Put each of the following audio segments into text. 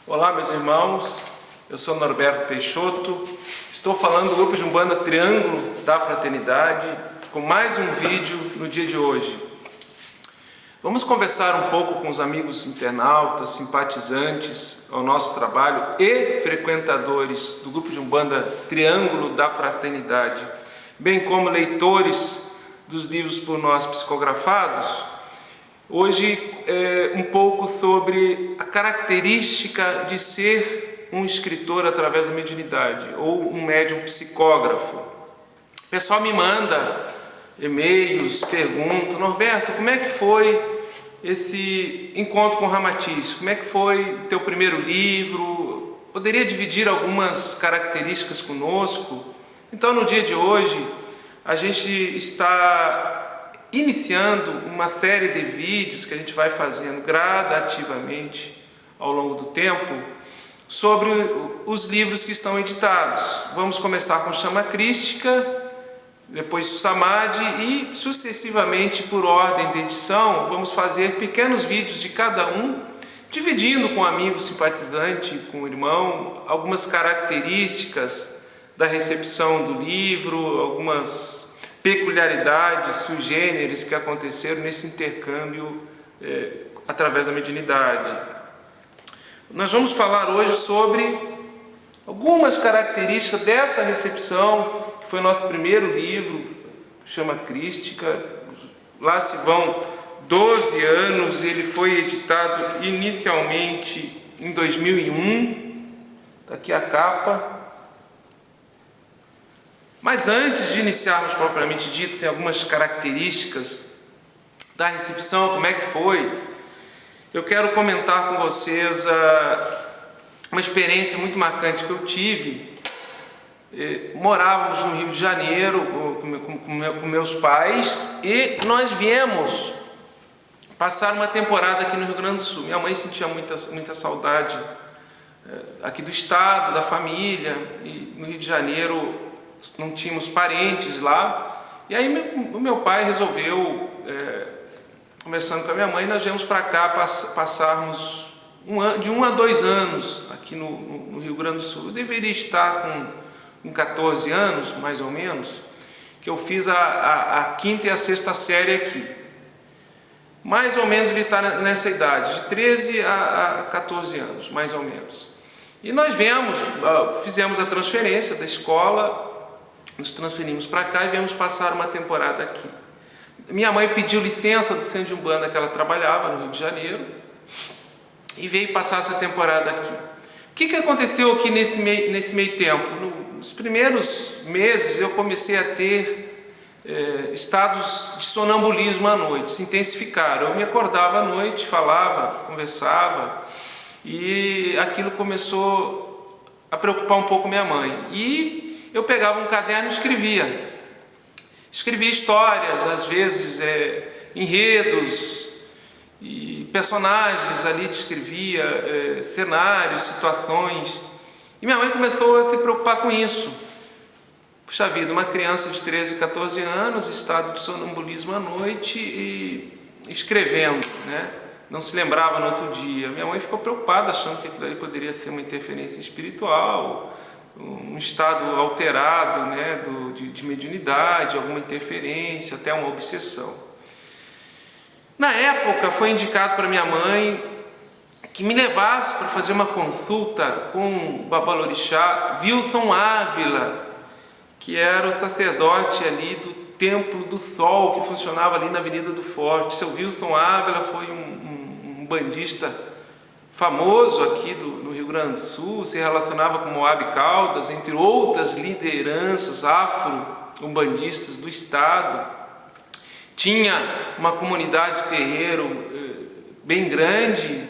Olá, meus irmãos, eu sou Norberto Peixoto, estou falando do grupo de Umbanda Triângulo da Fraternidade com mais um vídeo no dia de hoje. Vamos conversar um pouco com os amigos internautas, simpatizantes ao nosso trabalho e frequentadores do grupo de Umbanda Triângulo da Fraternidade, bem como leitores dos livros por nós psicografados. Hoje um pouco sobre a característica de ser um escritor através da mediunidade ou um médium psicógrafo. O pessoal me manda e-mails, perguntam: Norberto, como é que foi esse encontro com o Ramatiz? Como é que foi o teu primeiro livro? Poderia dividir algumas características conosco? Então, no dia de hoje, a gente está iniciando uma série de vídeos que a gente vai fazendo gradativamente ao longo do tempo sobre os livros que estão editados. Vamos começar com Chama Crística, depois Samadhi e sucessivamente, por ordem de edição, vamos fazer pequenos vídeos de cada um, dividindo com o amigo simpatizante, com o irmão, algumas características da recepção do livro, algumas peculiaridades, sui generis que aconteceram nesse intercâmbio através da mediunidade. Nós vamos falar hoje sobre algumas características dessa recepção, que foi nosso primeiro livro, Chama Crística. Lá se vão 12 anos, ele foi editado inicialmente em 2001, está aqui a capa. Mas antes de iniciarmos propriamente dito, tem algumas características da recepção, como é que foi. Eu quero comentar com vocês uma experiência muito marcante que eu tive. Morávamos no Rio de Janeiro com meus pais e nós viemos passar uma temporada aqui no Rio Grande do Sul. Minha mãe sentia muita saudade aqui do estado, da família, e no Rio de Janeiro não tínhamos parentes lá, e aí o meu pai resolveu, conversando com a minha mãe, nós viemos para cá passarmos de 1 a 2 anos aqui no Rio Grande do Sul. Eu deveria estar com 14 anos, mais ou menos, que eu fiz a quinta e a sexta série aqui. Mais ou menos ele está nessa idade, de 13 a 14 anos, mais ou menos. E nós fizemos a transferência da escola, nos transferimos para cá e viemos passar uma temporada aqui. Minha mãe pediu licença do centro de Umbanda que ela trabalhava no Rio de Janeiro e veio passar essa temporada aqui. O que aconteceu aqui nesse meio tempo? Nos primeiros meses eu comecei a ter estados de sonambulismo à noite, se intensificaram. Eu me acordava à noite, falava, conversava, e aquilo começou a preocupar um pouco minha mãe. E eu pegava um caderno e escrevia histórias, às vezes enredos e personagens ali, descrevia cenários, situações. E minha mãe começou a se preocupar com isso. Puxa vida, uma criança de 13, 14 anos, estado de sonambulismo à noite e escrevendo, né? Não se lembrava no outro dia. Minha mãe ficou preocupada, achando que aquilo ali poderia ser uma interferência espiritual, um estado alterado, né, de mediunidade, alguma interferência, até uma obsessão. Na época foi indicado para minha mãe que me levasse para fazer uma consulta com o Babalorixá Wilson Ávila, que era o sacerdote ali do Templo do Sol, que funcionava ali na Avenida do Forte. Seu Wilson Ávila foi um bandista famoso aqui no Rio Grande do Sul, se relacionava com Moab Caldas, entre outras lideranças afro-umbandistas do estado. Tinha uma comunidade terreiro bem grande,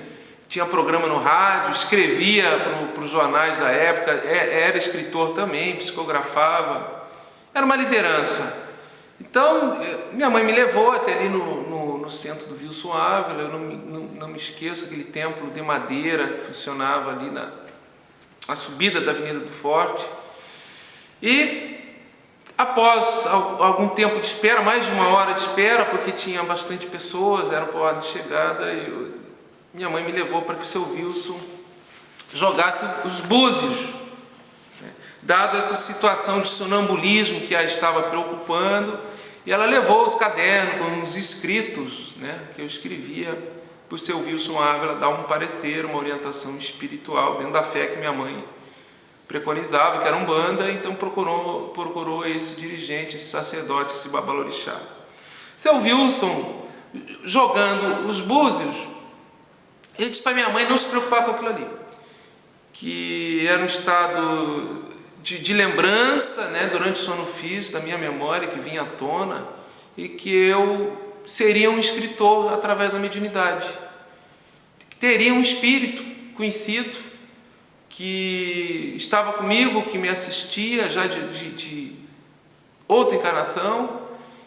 tinha programa no rádio, escrevia para os jornais da época, era escritor também, psicografava, era uma liderança. Então, minha mãe me levou até ali no centro do Wilson Ávila. Eu não me esqueço aquele templo de madeira que funcionava ali na subida da Avenida do Forte. E após algum tempo de espera, mais de 1 hora de espera, porque tinha bastante pessoas, era por hora de chegada, minha mãe me levou para que o seu Wilson jogasse os búzios, né? Dado essa situação de sonambulismo que a estava preocupando, e ela levou os cadernos com os escritos, né, que eu escrevia para o seu Wilson Ávila dar um parecer, uma orientação espiritual dentro da fé que minha mãe preconizava, que era Umbanda. Então procurou esse dirigente, esse sacerdote, esse babalorixá. Seu Wilson, jogando os búzios, ele disse para minha mãe não se preocupar com aquilo ali, que era um estado de lembrança, né, durante o sono físico da minha memória, que vinha à tona, e que eu seria um escritor através da mediunidade, que teria um espírito conhecido que estava comigo, que me assistia já de outra encarnação,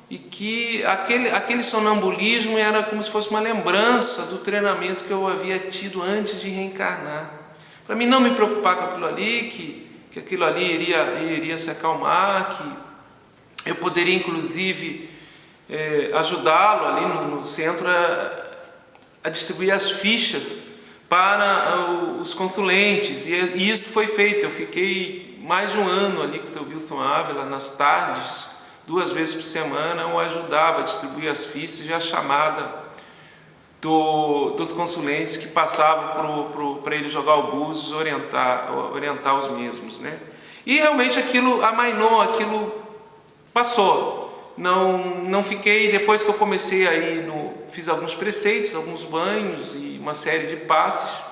e que aquele sonambulismo era como se fosse uma lembrança do treinamento que eu havia tido antes de reencarnar. Para mim não me preocupar com aquilo ali, que aquilo ali iria se acalmar, que eu poderia inclusive ajudá-lo ali no centro a distribuir as fichas para os consulentes, e isso foi feito. Eu fiquei mais de um ano ali com o seu Wilson Ávila, nas tardes, 2 vezes por semana, eu ajudava a distribuir as fichas e a chamada dos consulentes que passavam para ele jogar o búzios, orientar os mesmos, né? E realmente aquilo amainou, aquilo passou. Não fiquei, depois que eu comecei aí, fiz alguns preceitos, alguns banhos e uma série de passes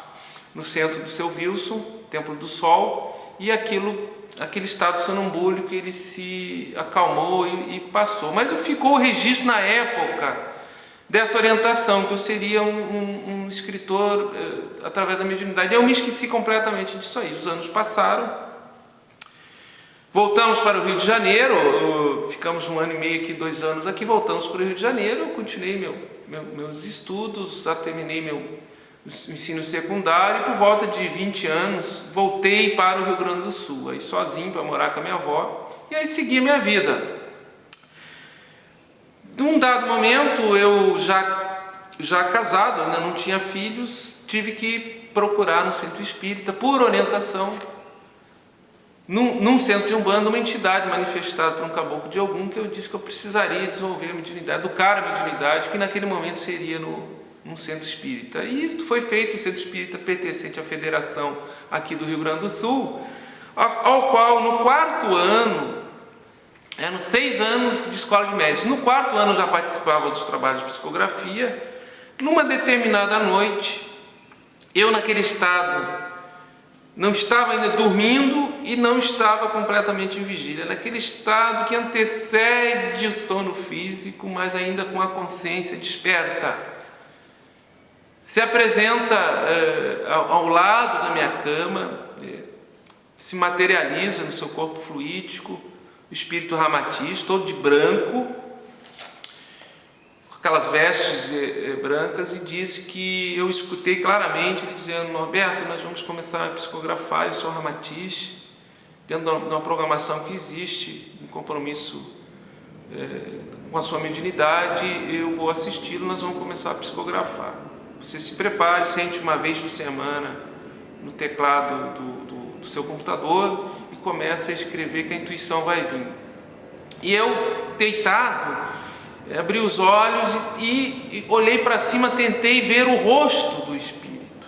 no centro do seu Wilson, Templo do Sol, e aquele estado sonambúlico, ele se acalmou e passou. Mas ficou o registro na época dessa orientação, que eu seria um escritor através da mediunidade. Eu me esqueci completamente disso aí. Os anos passaram, voltamos para o Rio de Janeiro, ficamos 1 ano e meio aqui, 2 anos aqui, voltamos para o Rio de Janeiro, eu continuei meus estudos, já terminei meu ensino secundário, e por volta de 20 anos voltei para o Rio Grande do Sul, aí sozinho, para morar com a minha avó, e aí segui a minha vida. Num dado momento, eu já casado, ainda não tinha filhos, tive que procurar no centro espírita, por orientação, num centro de Umbanda, uma entidade manifestada por um caboclo de Ogum, que eu disse que eu precisaria desenvolver a mediunidade, educar a mediunidade, que naquele momento seria num centro espírita. E isso foi feito no centro espírita pertencente à federação aqui do Rio Grande do Sul, ao qual no 4º ano, eram 6 anos de escola de médicos. No 4º ano já participava dos trabalhos de psicografia. Numa determinada noite, eu naquele estado, não estava ainda dormindo e não estava completamente em vigília, naquele estado que antecede o sono físico, mas ainda com a consciência desperta. Se apresenta ao lado da minha cama, se materializa no seu corpo fluídico, o espírito Ramatiz, todo de branco, com aquelas vestes brancas, e disse que eu escutei claramente ele dizendo: Norberto, nós vamos começar a psicografar, eu sou Ramatiz, dentro de uma programação que existe, um compromisso com a sua mediunidade, eu vou assisti-lo, nós vamos começar a psicografar. Você se prepare, sente uma vez por semana no teclado do seu computador e comece a escrever, que a intuição vai vir. E eu, deitado, abri os olhos e olhei para cima, tentei ver o rosto do espírito.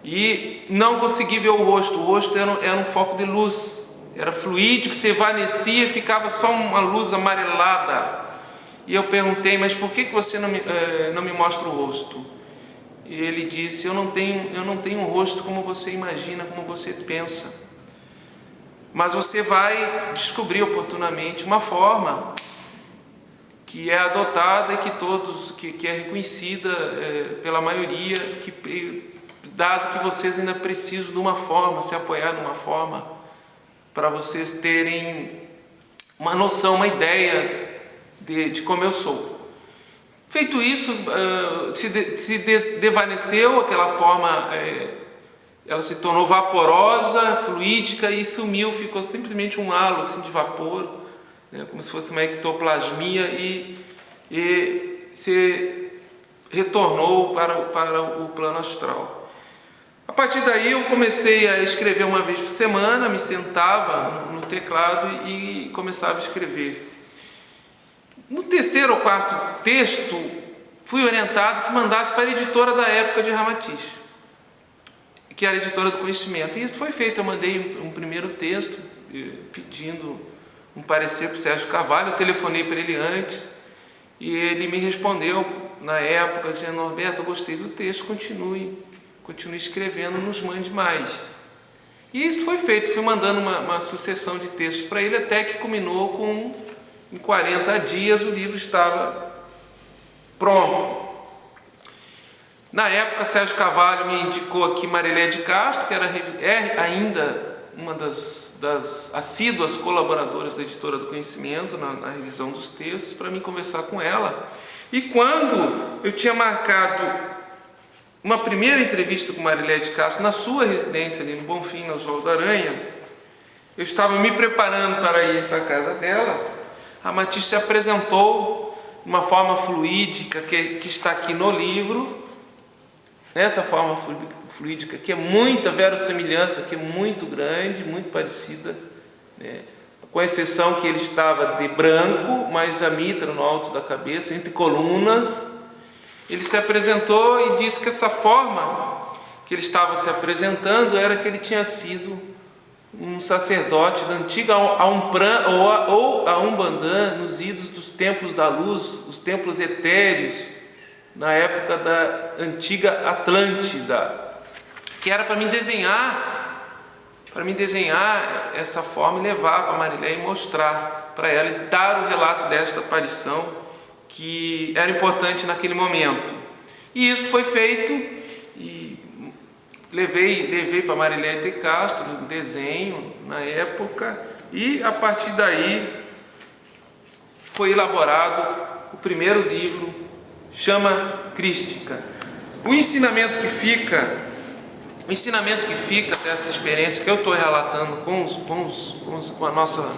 E não consegui ver o rosto era um foco de luz, era fluídico, se evanescia, ficava só uma luz amarelada. E eu perguntei: mas por que você não me mostra o rosto? E ele disse: eu não tenho um rosto como você imagina, como você pensa, mas você vai descobrir oportunamente uma forma que é adotada e que é reconhecida pela maioria, dado que vocês ainda precisam de uma forma, se apoiar numa forma, para vocês terem uma noção, uma ideia de como eu sou. Feito isso, se desvaneceu aquela forma, ela se tornou vaporosa, fluídica, e sumiu, ficou simplesmente um halo assim de vapor, né, como se fosse uma ectoplasmia, e se retornou para o plano astral. A partir daí eu comecei a escrever uma vez por semana, me sentava no teclado e começava a escrever. No terceiro ou quarto texto, fui orientado que mandasse para a editora da época de Ramatiz, que era a editora do conhecimento. E isso foi feito. Eu mandei um primeiro texto pedindo um parecer para o Sérgio Carvalho. Eu telefonei para ele antes e ele me respondeu na época dizendo: Norberto, eu gostei do texto, continue escrevendo, nos mande mais. E isso foi feito. Fui mandando uma sucessão de textos para ele, até que culminou com, em 40 dias, o livro estava pronto. Na época, Sérgio Carvalho me indicou aqui Marilé de Castro, que é ainda uma das assíduas colaboradoras da Editora do Conhecimento na revisão dos textos, para mim conversar com ela. E quando eu tinha marcado uma primeira entrevista com Marilé de Castro na sua residência ali no Bonfim, na Oswaldo Aranha, eu estava me preparando para ir para a casa dela. A Ramatiz se apresentou de uma forma fluídica que está aqui no livro, nesta forma fluídica, que é muita verossimilhança, que é muito grande, muito parecida, né? Com exceção que ele estava de branco, mas a mitra no alto da cabeça, entre colunas. Ele se apresentou e disse que essa forma que ele estava se apresentando era que ele tinha sido um sacerdote da antiga Umbanda ou a Umbanda, nos idos dos templos da luz, os templos etéreos, na época da antiga Atlântida, que era para mim desenhar essa forma e levar para Marilé e mostrar para ela e dar o relato desta aparição que era importante naquele momento. E isso foi feito e levei para Marilé de Castro um desenho na época, e a partir daí foi elaborado o primeiro livro, Chama Crística. O ensinamento que fica dessa experiência que eu estou relatando com a nossa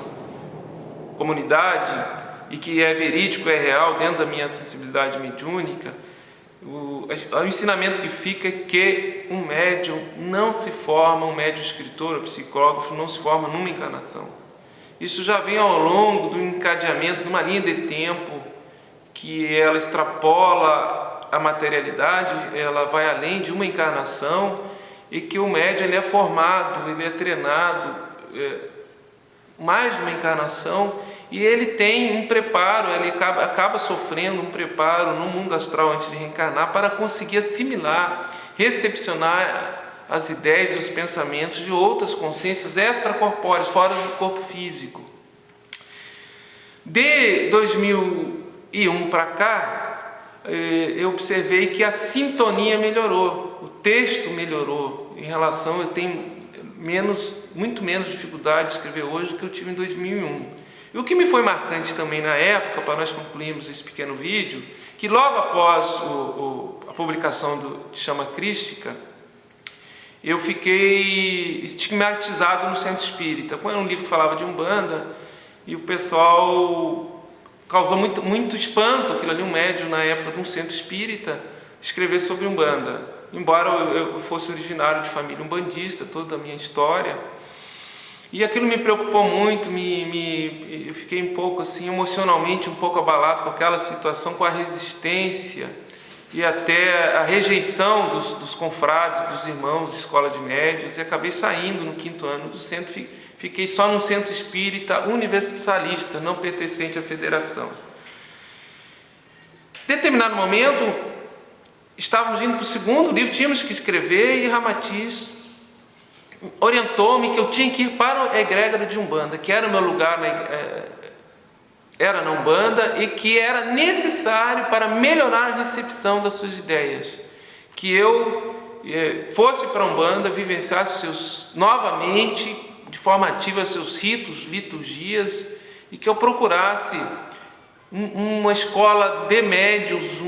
comunidade, e que é verídico, é real, dentro da minha sensibilidade mediúnica, o ensinamento que fica é que um médium não se forma, um médium escritor, um psicógrafo, não se forma numa encarnação. Isso já vem ao longo do encadeamento de uma linha de tempo que ela extrapola a materialidade, ela vai além de uma encarnação, e que o médium ele é formado, ele é treinado mais de uma encarnação, e ele tem um preparo, ele acaba sofrendo um preparo no mundo astral antes de reencarnar, para conseguir assimilar, recepcionar as ideias e os pensamentos de outras consciências extracorpóreas, fora do corpo físico. De 2001 para cá, eu observei que a sintonia melhorou, o texto melhorou em relação, eu tenho muito menos dificuldade de escrever hoje do que eu tive em 2001. E o que me foi marcante também na época, para nós concluirmos esse pequeno vídeo, que logo após a publicação de Chama Crística, eu fiquei estigmatizado no centro espírita. Era um livro que falava de Umbanda, e o pessoal causou muito espanto, aquilo ali, um médium na época de um centro espírita escrever sobre Umbanda. Embora eu fosse originário de família umbandista, toda a minha história, e aquilo me preocupou muito, eu fiquei um pouco assim, emocionalmente um pouco abalado com aquela situação, com a resistência e até a rejeição dos confrades, dos irmãos de escola de médiuns, e acabei saindo no 5º ano do centro, fiquei só num centro espírita universalista, não pertencente à federação. Em determinado momento, estávamos indo para o segundo livro, tínhamos que escrever, e Ramatiz orientou-me que eu tinha que ir para a egrégora de Umbanda, que era o meu lugar, era na Umbanda, e que era necessário para melhorar a recepção das suas ideias, que eu fosse para a Umbanda, vivenciasse novamente, de forma ativa, seus ritos, liturgias, e que eu procurasse uma escola de médiuns,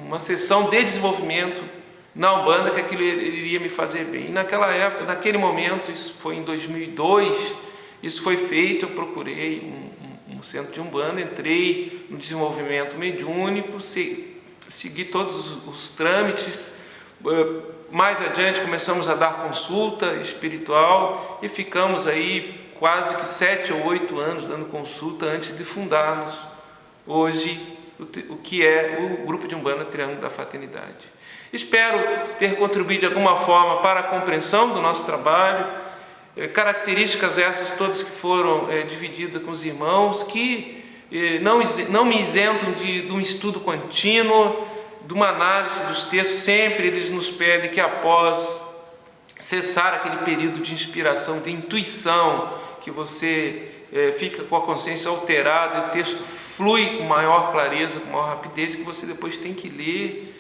uma sessão de desenvolvimento na Umbanda, que aquilo iria me fazer bem. E naquela época, naquele momento, isso foi em 2002, isso foi feito, eu procurei um centro de Umbanda, entrei no desenvolvimento mediúnico, segui todos os trâmites, mais adiante começamos a dar consulta espiritual e ficamos aí quase que 7 ou 8 anos dando consulta antes de fundarmos hoje o que é o Grupo de Umbanda Triângulo da Fraternidade. Espero ter contribuído de alguma forma para a compreensão do nosso trabalho, características essas todas que foram divididas com os irmãos, que não me isentam de um estudo contínuo, de uma análise dos textos. Sempre eles nos pedem que após cessar aquele período de inspiração, de intuição, que você fica com a consciência alterada, e o texto flui com maior clareza, com maior rapidez, que você depois tem que ler,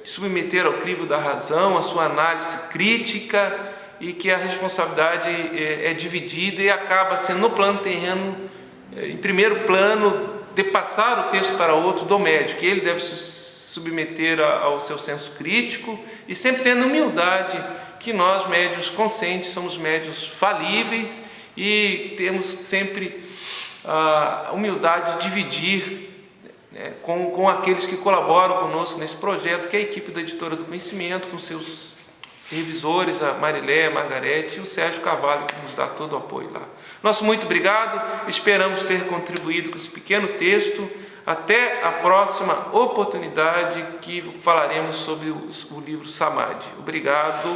submeter ao crivo da razão, a sua análise crítica, e que a responsabilidade é dividida e acaba sendo no plano terreno, em primeiro plano, de passar o texto para outro do médium, que ele deve se submeter ao seu senso crítico e sempre tendo humildade, que nós médiuns conscientes somos médiuns falíveis e temos sempre a humildade de dividir com aqueles que colaboram conosco nesse projeto, que é a equipe da Editora do Conhecimento, com seus revisores, a Marilé, a Margarete e o Sérgio Cavalho, que nos dá todo o apoio lá. Nosso muito obrigado, esperamos ter contribuído com esse pequeno texto. Até a próxima oportunidade que falaremos sobre o livro Samadhi. Obrigado.